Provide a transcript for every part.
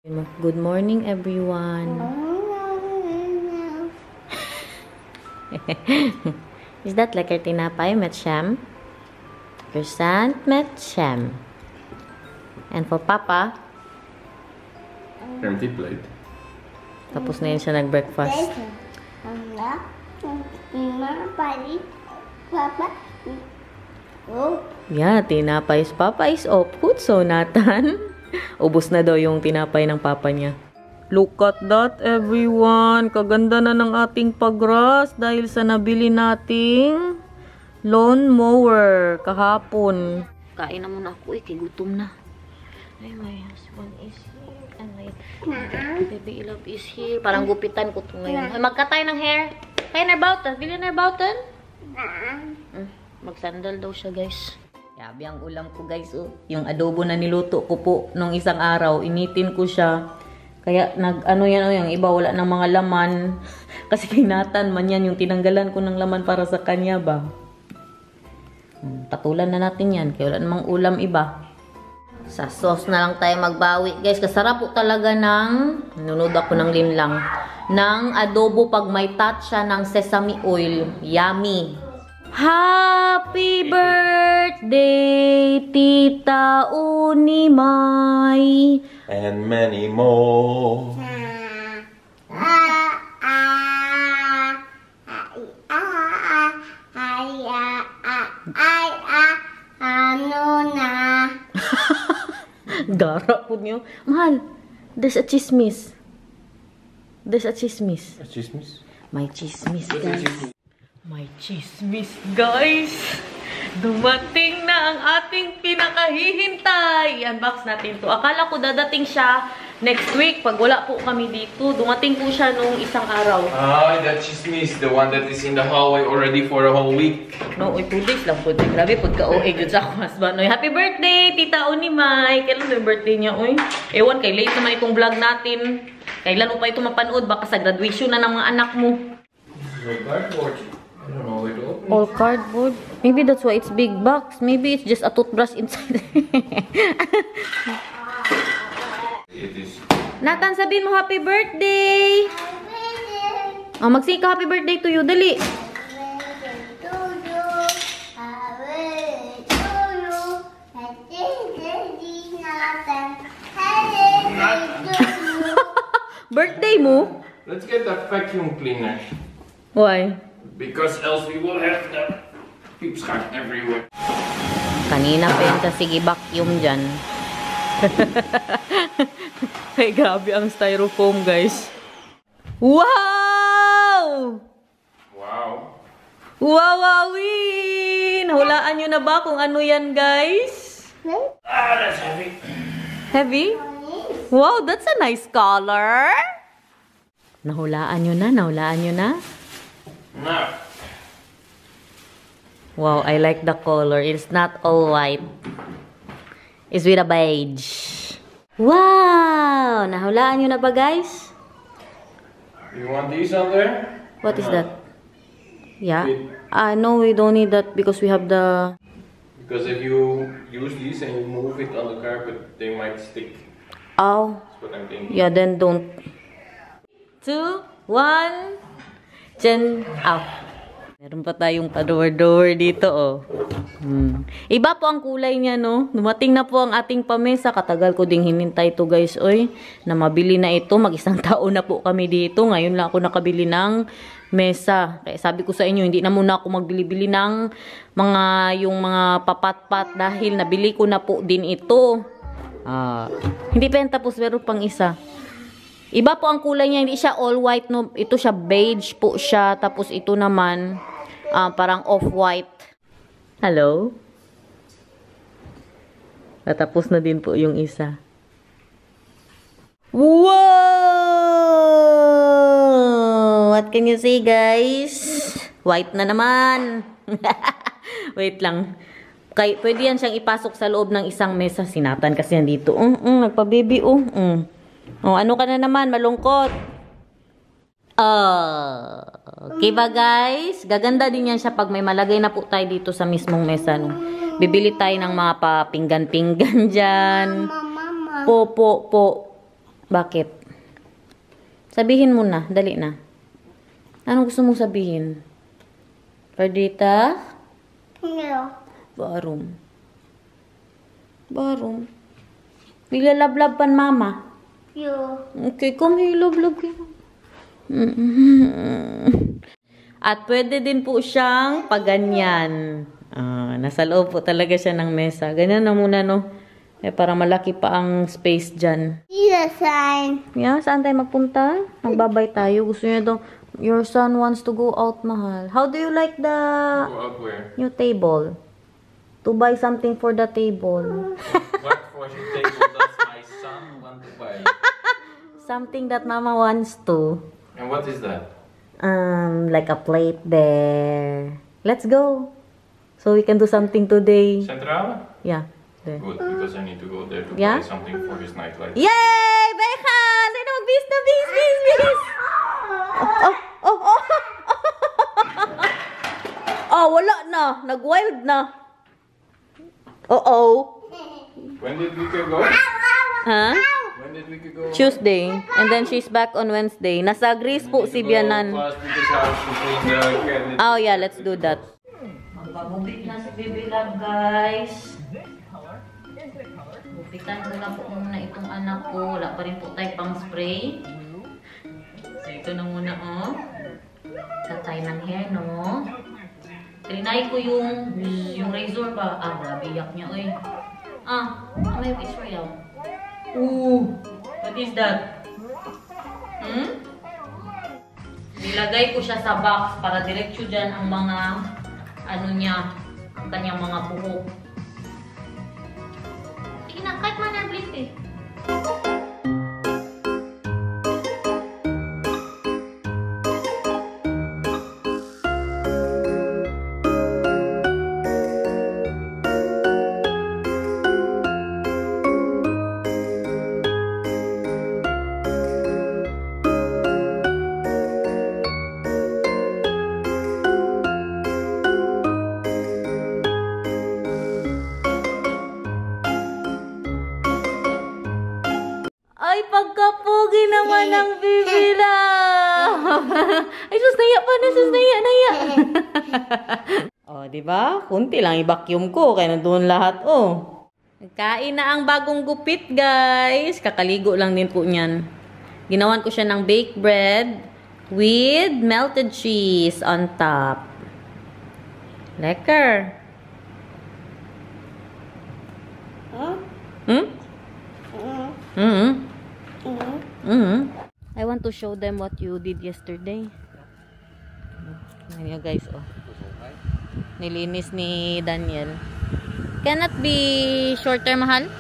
Good morning, everyone. Is that like your tinapay met sham? Croissant met sham. And for Papa? Empty plate. Tapos na yun siya nag-breakfast. Yeah, tinapay is Papa is off. Good, so Nathan. Ubus na daw yung tinapay ng Papa niya. Look at that, everyone. Kaganda na ng ating pagras dahil sa nabili nating lawn mower kahapon. Kain na muna ako, gutom na. Ay, my husband is here. And my baby love is here. Parang gupitan ko ito ngayon. Ay, magkatay ng hair. Kaya na bautan. Bili na bautan? Magsandal daw siya, guys. Yabi ang ulam ko, guys. Oh. Yung adobo na niluto ko po nung isang araw. Initin ko siya. Kaya, yung iba wala ng mga laman. Kasi kay Nathan man yan, yung tinanggalan ko ng laman para sa kanya ba. Patulan na natin yan. Kaya wala namang ulam iba. Sa sauce na lang tayo magbawi. Guys, kasarap po talaga ng, nunod ako ng linlang, ng adobo pag may touch siya ng sesame oil. Yummy! Happy birthday, Tita Unimay! And many more. Ano na? Gara po niyo. Mahal, there's a chismis. There's a chismis. A chismis? May chismis, guys. May chismis, guys. Dumating na ang ating pinakahihintay. I-unbox natin to. Akala ko dadating siya next week pag wala po kami dito. Dumating po siya nung isang araw. Ah, that chismis. The one that is in the hallway already for a whole week. No, 2 days lang po. Grabe, pagka-OA dyan sa akong husband. Happy birthday, Tita Unimay! Kailan yung birthday niya, oy? Ewan, kay late naman itong vlog natin. Kailan mo pa ito mapanood? Baka sa graduation na ng mga anak mo. This is a cardboard. I don't know how it opens. All cardboard. Maybe that's why it's big box. Maybe it's just a toothbrush inside. It is. Nathan, sabihin mo happy birthday! Oh, mag-sing ka happy birthday to you. Dali. Birthday mo? Let's get the vacuum cleaner. Why? Because else we will have the piepschacht everywhere. Kanina pa yun kasi vacuum dyan. Ay, grabe ang styrofoam, guys. Wow! Wow. Wowawin! Hulaan nyo na ba kung ano yan, guys? Ah, that's heavy. Heavy? Wow, that's a nice color. Nahulaan nyo na? Nahulaan nyo na? No. Wow, I like the color. It's not all white. It's with a beige. Wow! Nahulaan nyo na ba, guys? You want these on there? What is that? Yeah? It- No, we don't need that because we have the... Because if you use these and you move it on the carpet, they might stick. Oh. That's what I'm thinking. Yeah, then don't. 2, 1... Diyan, meron pa tayong pa-door dito, oh. Iba po ang kulay niya, no? Dumating na po ang ating pamesa. Katagal ko ding hinintay to, guys, oy. Na mabili na ito. Mag-isang taon na po kami dito. Ngayon lang ako nakabili ng mesa. Kaya sabi ko sa inyo, hindi na muna ako magbili-bili ng yung mga papat-pat dahil nabili ko na po din ito. Hindi pa yan tapos, pero pang isa. Iba po ang kulay niya, hindi siya all white, no? Ito siya beige po siya, tapos ito naman parang off-white. Hello? Natapos na din po yung isa. Wow! What can you say, guys? White na naman. Wait lang. Pwede yan siyang ipasok sa loob ng isang mesa. Sinatan kasi nandito. Nagpa-baby, Oh, ano ka na naman? Malungkot. Okay ba, guys? Gaganda din yan siya pag may malagay na po tayo dito sa mismong mesa. No? Bibili tayo ng mga papinggan-pinggan dyan. Mama. Po. Bakit? Sabihin mo na. Dali na. Anong gusto mong sabihin? Perdita? No. Barum. Barum. Nilalablab pan mama. You. Okay, come here, love kayo. At pwede din po siyang paganyan. Nasa loob po talaga siya ng mesa. Ganyan na muna, no? Para malaki pa ang space dyan. See the sign. Yeah, saan tayo magpunta? Magbabay tayo. Gusto niya daw, your son wants to go out, mahal. How do you like the Go up where? new table? To buy something for the table. What for the table does my son want to buy? Something that mama wants to. And what is that? Like a plate there. Let's go. So we can do something today. Central? Yeah. There. Good, because I need to go there to Yeah? buy something for his nightlight. Yay! Bechan! Tayo na mag-bis na bis! Oh! Oh, wala na. Nag-wild na. Oh. When did we go? Huh? When did we go? Tuesday. And then she's back on Wednesday. Nasa Greece po si Bianan. Oh yeah, let's do that. Magpagupit na si Baby Love, guys. Gupitan ko na po muna itong anak ko. Wala pa rin po tayo pang spray. So ito na muna, oh. Tatay ng hair, no? Trinay ko yung razor ba? Grabe, yak niya, oy. May picture yaw. Ooh, what is that? Nilagay ko siya sa box para diretso dyan ang mga, ang kanyang mga buhok. Sige na, kahit manablit eh. Ay, pagkapugi naman ng bibila. Ay, sus, naya pa na, sus, naya. Oh, di ba? Kunti lang i-vacuum ko, kaya nandoon lahat, oh. Nagkain na ang bagong gupit, guys. Kakaligo lang din po niyan. Ginawan ko siya ng baked bread with melted cheese on top. Lekker. I want to show them what you did yesterday. Ayan guys, oh. Nilinis ni Daniel. Cannot be shorter, mahal?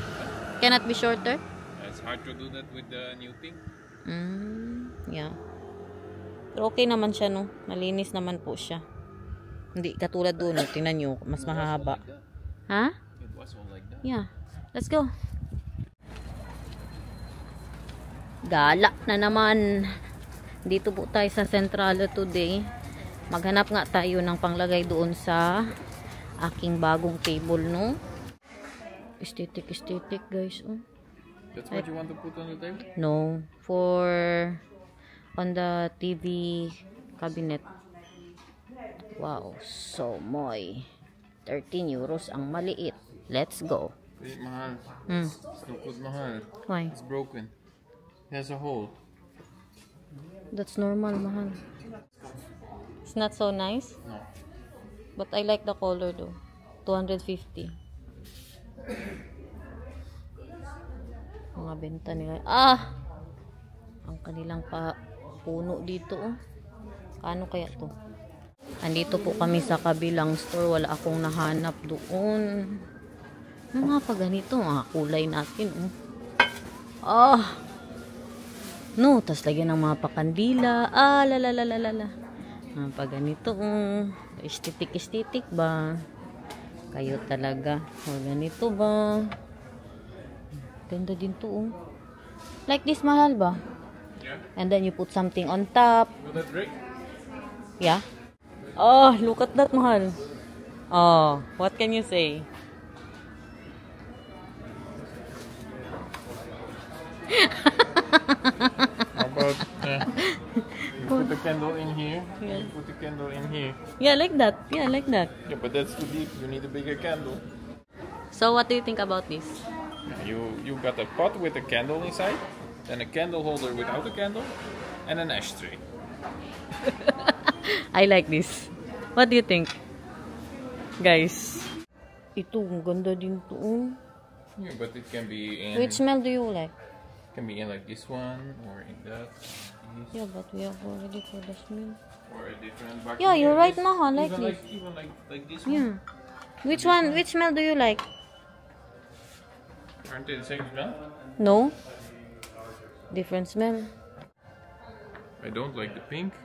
Cannot be shorter? It's hard to do that with the new thing. Yeah. Pero okay naman siya, no? Malinis naman po siya. Hindi katulad doon, no? Tingnan nyo, mas mahaba. Ha? It was all like that. Yeah. Let's go. Gala na naman. Dito po tayo sa Centrale today. Maghanap nga tayo ng panglagay doon sa aking bagong table, no? Aesthetic, guys. Oh. That's what you want to put on the table? No. For on the TV cabinet. Wow. So, moy. 13 euros ang maliit. Let's go. Wait, mahal. Hmm. It's no good, mahal. Why? It's broken. It has a hole. That's normal, mahal. It's not so nice. No. But I like the color though. 250. Mga benta nila. Ang kanilang puno dito, oh. Kano kaya to? Andito po kami sa kabilang store. Wala akong nahanap doon. Yung mga pa ganito, mga kulay natin, oh. No, tas lagyan ng mga pakandila. Lalalala. Pag ganito, estetik ba? Kayo talaga. O, ganito ba? Ganda din to, oh. Like this, mahal ba? Yeah. And then you put something on top. Will that break? Yeah. Oh, look at that, mahal. Oh, what can you say? candle in here. Yeah. You put the candle in here. Yeah, like that. Yeah, like that. Yeah, but that's too deep. You need a bigger candle. So, what do you think about this? You got a pot with a candle inside, then a candle holder without a candle, and an ashtray. I like this. What do you think? Guys. Ito, ang ganda din to. Yeah, but it can be in. Which smell do you like? Can be in like this one or in that. This, Yeah, but we have already for the smell. or a different bucket. Yeah, you're right, This- Maha. Like even this. even like this one. Yeah. Which one? Which smell do you like? Aren't they the same smell? No. Different smell. I don't like the pink.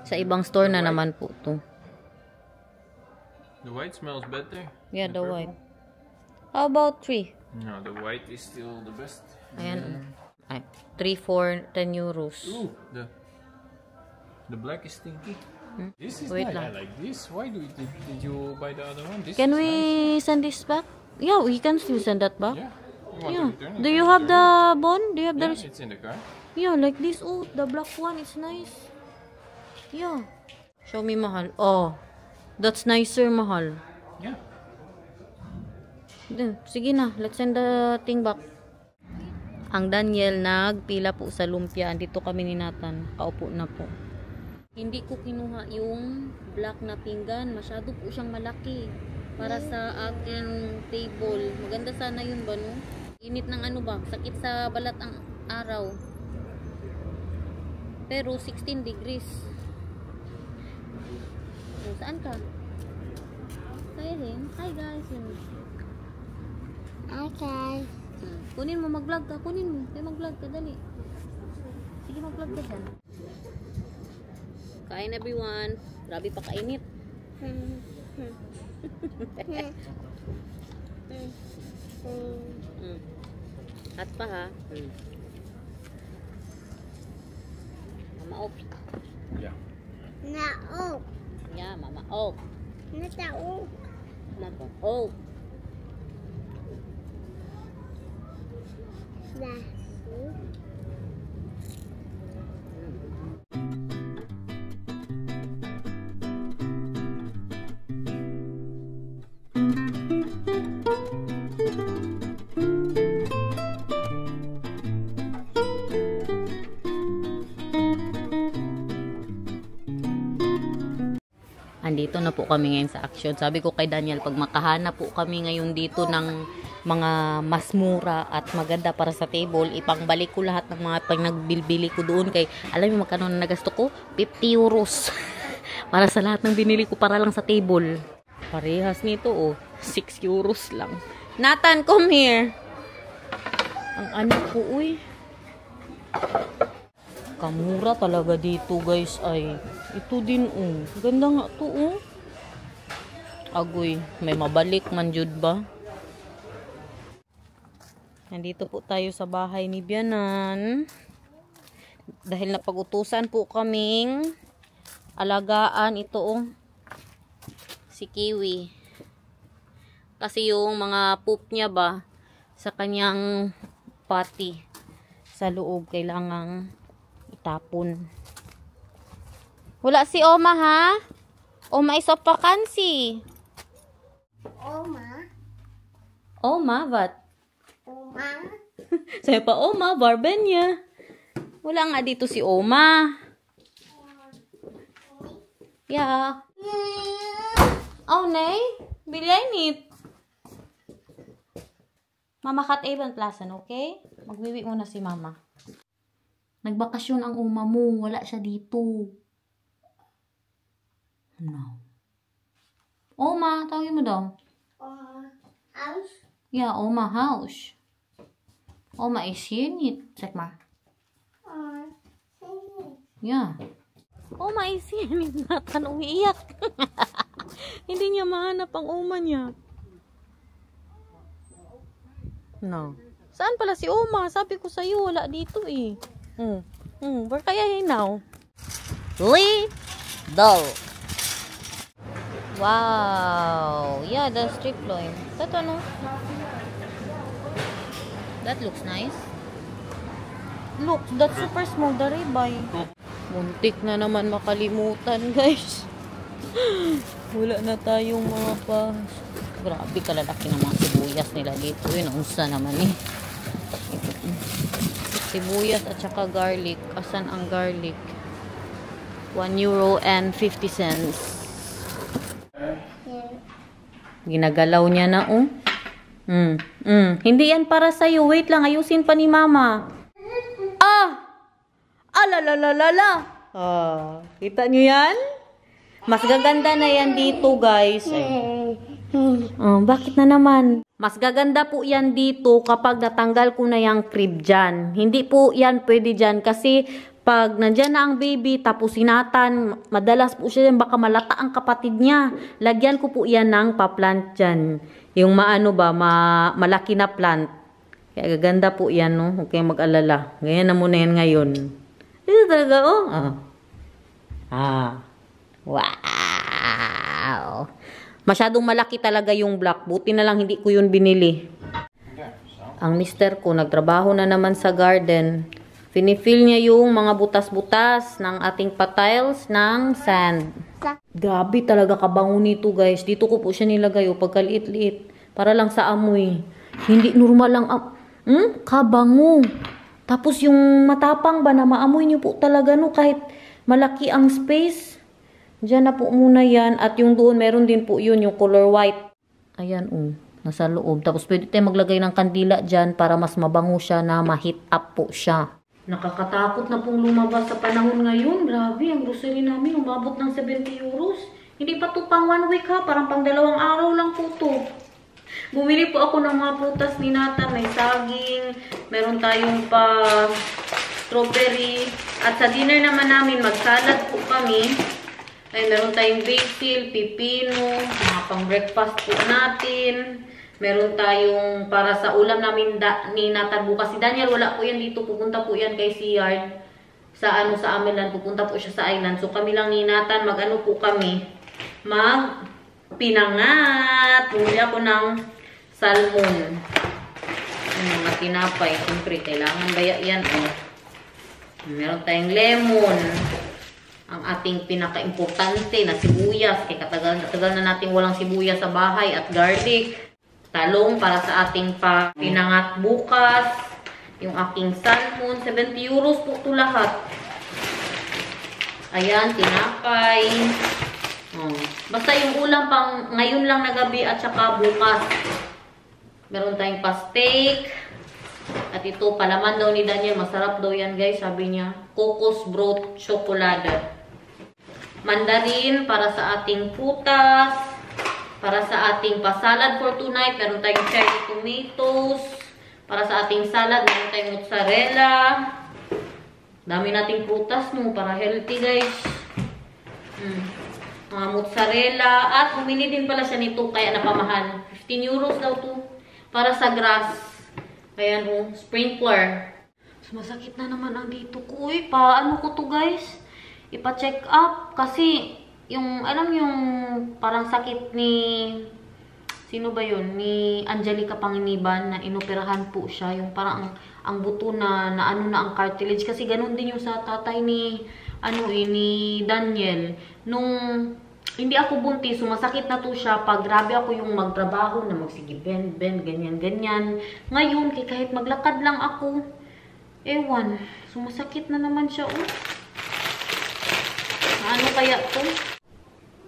Sa ibang store na naman po to. The white smells better. Yeah, than the purple. white. How about 3? No, the white is still the best. Ayan. Ay, 3 for 10 euros. Ooh, the black is stinky. This is Wait nice. lang. I like this. Why did you buy the other one? This Can is we send this back? Yeah, we can still send that back. nice. Yeah. You want Yeah. to return it? Do you have the bond? Do you have the Yeah, receipt? it's in the car. Yeah, like this. Oh, the black one. It's nice. Yeah. Show me, Mahal. Oh, that's nicer, Mahal. Yeah. Then, sige na. Let's send the thing back. Ang Daniel nagpila po sa lumpia. Andito kami ni Nathan. Kaupo na po. Hindi ko kinuha yung black na pinggan. Masyado po siyang malaki. Para sa aking table. Maganda sana yun ba, no? Init ng ano ba? Sakit sa balat ang araw. Pero 16 degrees. Oh, saan ka? Kaya rin. Hi guys. Okay. Kunin mo, mag-vlog ka. Kunin mo. Kaya mag-vlog ka, dali. Sige, mag-vlog ka dyan. Kain everyone. Grabe pa kainit. At pa ha. Mama Op. Yeah. Naok. Yeah, Mama Op. Nataok. Mama Op. Naok. Andito na po kami ngayon sa action. Sabi ko kay Daniel, pag makahanap po kami ngayon dito ng mga mas mura at maganda para sa table, ipangbalik ko lahat ng mga pag nagbilbili ko doon kay, alam mo magkano na nagasto ko? 50 euros. Para sa lahat ng binili ko para lang sa table. Parehas nito oh. 6 euros lang. Nathan, come here. Ang ano ko, uy. Kamura talaga dito guys ay. Ito din oh. Ganda nga to oh. Agoy, may mabalik man jud ba? Nandito po tayo sa bahay ni Bianan. Dahil napag-utusan po kaming alagaan ito oh. Si Kiwi. Kasi yung mga poop niya ba sa kanyang potty sa loob kailangang itapon. Wala si Oma ha? Oma is off vacancy. Oma. Oma, what? Oma. Sabi pa, Oma, Barbenya. Wala nga dito si Oma. Yeah. Oh, nay. Bilainit. Mama kat Evan Plaza, okay? Magwiwi muna si Mama. Nagbakasyon ang Oma mo. Wala siya dito. No. Oma, tawagin mo daw. Oma. House. Yeah, Oma house. Oma is here, check ma. Oma. Yeah. Oma is here, Nathan umiiyak. Hindi niya mahanap ang Oma niya. No. Saan pala si Oma? Sabi ko sa'yo, wala dito eh. Where kaya hinaw? Doll. Wow. Yeah, the strip loin. That ano? That looks nice. Look, that's super small. The ribeye. Muntik na naman makalimutan, guys. Wala na tayong mga Grabe, kalalaki ng mga sibuyas nila dito. Yun, unsa naman eh. Sibuyas at saka garlic. Asan ang garlic? €1.50. Ginagalaw niya na, oh. Hindi yan para sa'yo. Wait lang, ayusin pa ni mama. Alalalala. Kita nyo yan? Mas gaganda na yan dito, guys. Bakit na naman? Mas gaganda po yan dito kapag natanggal ko na yung crib dyan. Hindi po yan pwede dyan kasi pag nandyan na ang baby tapos sinatan, madalas po siya baka malata ang kapatid niya. Lagyan ko po yan ng pa-plant dyan. Yung malaki na plant. Kaya gaganda po yan, no? Huwag kayong mag-alala. Ganyan na muna yan ngayon. Ito talaga, oh. Wow! Masyadong malaki talaga yung block. Buti na lang hindi ko yun binili. Ang mister ko, nagtrabaho na naman sa garden. Finifill niya yung mga butas-butas ng ating patiles ng sand. Grabe talaga kabango nito, guys. Dito ko po siya nilagay, pagkaliit-liit. Para lang sa amoy. Hindi normal lang. Kabango. Tapos yung matapang ba na maamoy niyo po talaga, no? Kahit malaki ang space. Diyan na po muna yan. At yung doon, meron din po yun, yung color white. Ayan, nasa loob. Tapos pwede tayo maglagay ng kandila dyan para mas mabango siya na ma-heat up po siya. Nakakatakot na pong lumabas sa panahon ngayon. Grabe, ang grocery namin umabot ng €70. Hindi pa to pang 1 week ha. Parang pang 2 araw lang po to. Bumili po ako ng mga prutas ni Nathan. May saging. Meron tayong pa strawberry. At sa dinner naman namin, mag-salad po kami. Ay, meron tayong basil, pipino, mga pang breakfast po natin. Meron tayong para sa ulam namin ni Nathan bukas. Si Daniel, wala po yan dito. Pupunta po yan kay Seayard. Sa Amilan. Pupunta po siya sa island. So, kami lang ni Nathan, po kami. Pinangat. Bumili ako ng salmon. Mga tinapay. Siyempre, kailangan baya yan. Meron tayong lemon. Ang ating pinaka-importante na sibuyas. Kaya katagal na natin walang sibuyas sa bahay at garlic. Talong para sa ating pinangat bukas. Yung aking salmon. €70 po ito lahat. Ayan, tinapay. Basta yung ulam pang ngayon lang na gabi at saka bukas. Meron tayong pa-steak. At ito, palaman daw ni Daniel. Masarap daw yan, guys. Sabi niya, Cocos Broth Chocolate. Mandarin para sa ating prutas. Para sa ating pa-salad for tonight. Meron tayong cherry tomatoes. Para sa ating salad, meron tayong mozzarella. Dami nating prutas mo para healthy, guys. Mga mozzarella. At bumili din pala siya nito kaya napamahal. €15 daw to. Para sa grass. Ayan, sprinkler. Sumasakit na naman ang dito ko. Paano ko to, guys? Ipa-check up. Kasi, alam yung parang sakit ni, sino ba yun? Ni Angelica Panginiban na inoperahan po siya. Yung parang ang buto na ano na ang cartilage. Kasi ganun din yung sa tatay ni Daniel. Nung hindi ako buntis, sumasakit na to siya. Pag grabe ako yung magtrabaho na magsige bend, ganyan. Ngayon, kahit maglakad lang ako, ewan, sumasakit na naman siya. Ano kaya to?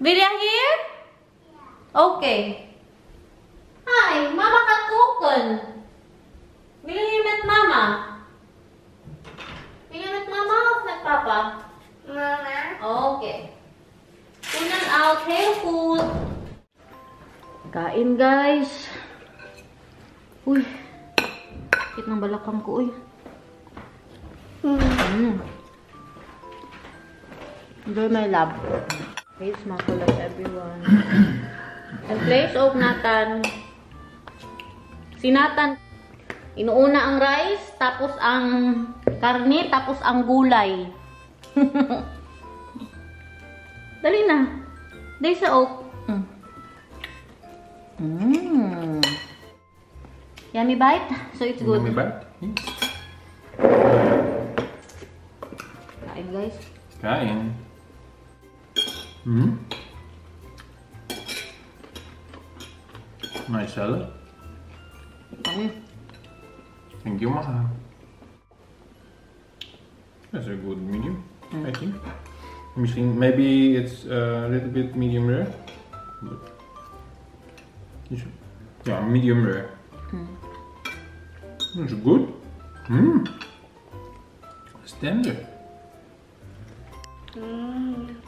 Vilya here? Okay. Hi, Mama can cook. Will you met Mama? Will you met Mama o met Papa? Mama. Okay. Tunan out, hair food. Kain, guys. Uy. Sakit ng balakang ko, Enjoy my lab. Please, makulat everyone. And place of Nathan. Si Nathan, inuuna ang rice, tapos ang karne, tapos ang gulay. Dali na. Dali sa oak. Yummy bite? So it's good. Yummy bite? Kain. Hmm? Nice salad. Thank you, Maha. That's a good medium, I think. Maybe it's a little bit medium rare. But yeah, medium rare. That's good. It's tender.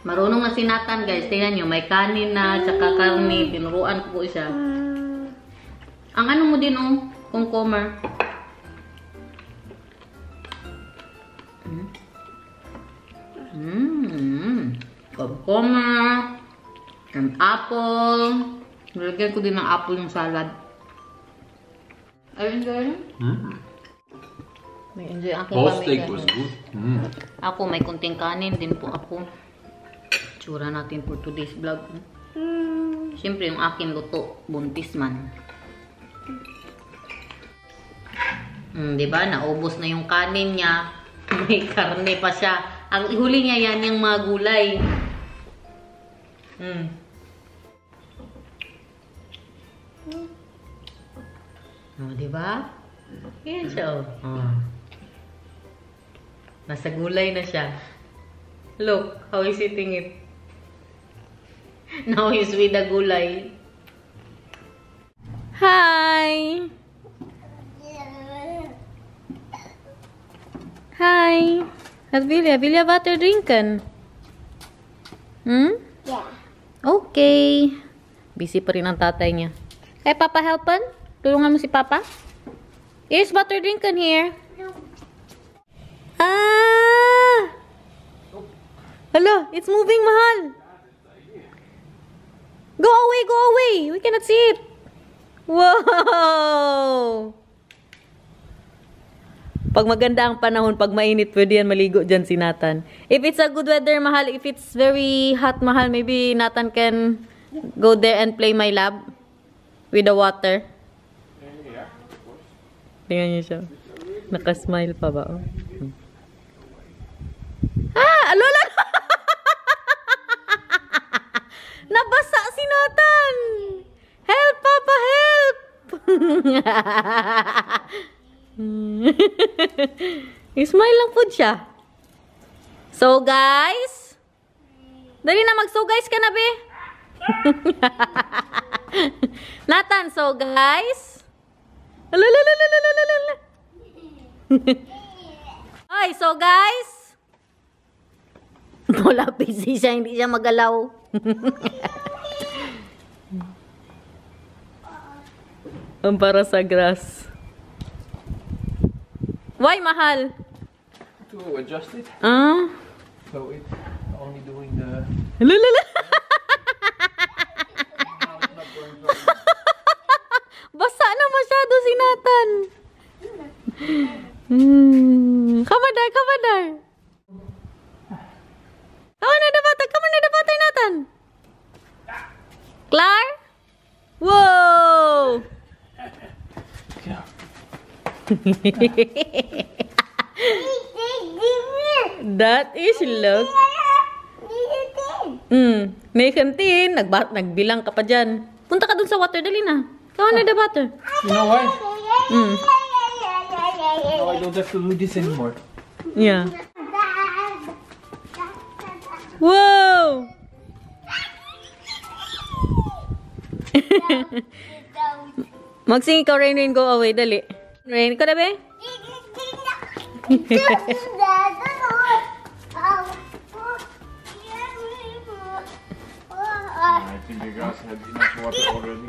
Marunong na si Nathan, guys. Tingnan nyo, may kanin na, tsaka karne. Tinuruan ko po siya. Ang ano mo din, oh, cucumber. Cucumber. And apple. Nilagyan ko din ng apple yung salad. Ay, enjoy. May enjoy ang aking Whole pamilya. steak was good. Ako, may kunting kanin din po ako. Tsura natin for today's vlog. Siyempre, yung aking luto, buntis man. Diba? Naubos na yung kanin niya. May karne pa siya. Ang ihuli niya yan yung mga gulay. Diba? Yan siya. Nasa gulay na siya. Look, how he's eating it. Now he's with the gulay. Hi! Hi! At Vilja water drinken? Yeah. Okay. Busy pa rin ang tatay niya. Kaya Papa helpen? Tulungan mo si Papa? Here's water drinken here. Ah! Hello, it's moving, Mahal. Go away, go away. We cannot see it. Wow! Pag maganda ang panahon, pag mainit, pwede yan maligo dyan si Nathan. If it's a good weather, Mahal, if it's very hot, Mahal, maybe Nathan can go there and play my lab with the water. Yeah, of course. Tingnan niyo siya. Nakasmile pa ba? Oh. Ah! Alola! Nabasa si Nathan! Help, Papa! Help! Smile lang po siya. So, guys. Dali na, mag-so guys ka na, be. Nathan, so guys. Alalalalalalalala. Ay, so guys. Wala busy siya, hindi siya magalaw. Ang para sa grass. Why, Mahal? To adjust it. So it's only doing the... Lalala. Basa na masyado si Nathan. Kamadar, kamadar. Come on, the butter, Nathan. Clar? Whoa! That is look. May kantin. Nagbilang ka pa dyan. Punta ka dun sa water. Dali na. Come on, the butter. You know why? Now I don't have to do this anymore. Yeah. Whoa! Magsing ikaw, Rain, go away. Dali. Rain, ikaw na ba? I think the guys had enough water already.